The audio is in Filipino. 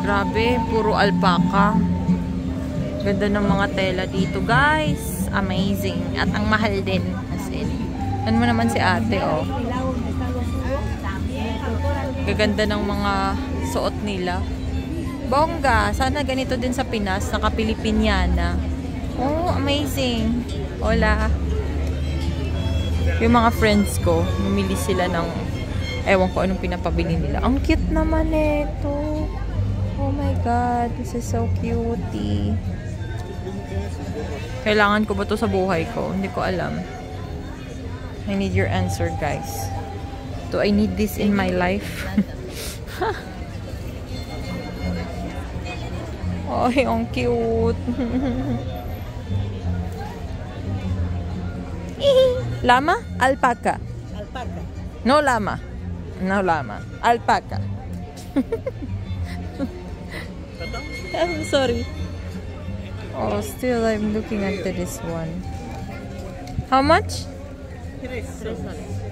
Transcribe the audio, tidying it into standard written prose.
Grabe, puro alpaca. Ganda ng mga tela dito, guys. Amazing. At ang mahal din. As in, ano mo naman si ate, oh. Gaganda ng mga suot nila. Bongga. Sana ganito din sa Pinas. Naka-Pilipinyana. Oh, amazing. Hola. Yung mga friends ko, bumili sila ng ewan ko anong pinapabili nila. Ang cute naman ito. Oh my God. This is so cutie. Kailangan ko ba to sa buhay ko? Hindi ko alam. I need your answer, guys. Do I need this in my life? Ay, ang cute. Lama? Alpaca? Alpaca. No lama. No lama. Alpaca. I'm sorry. Oh, still I'm looking at this one. How much? 3 soles.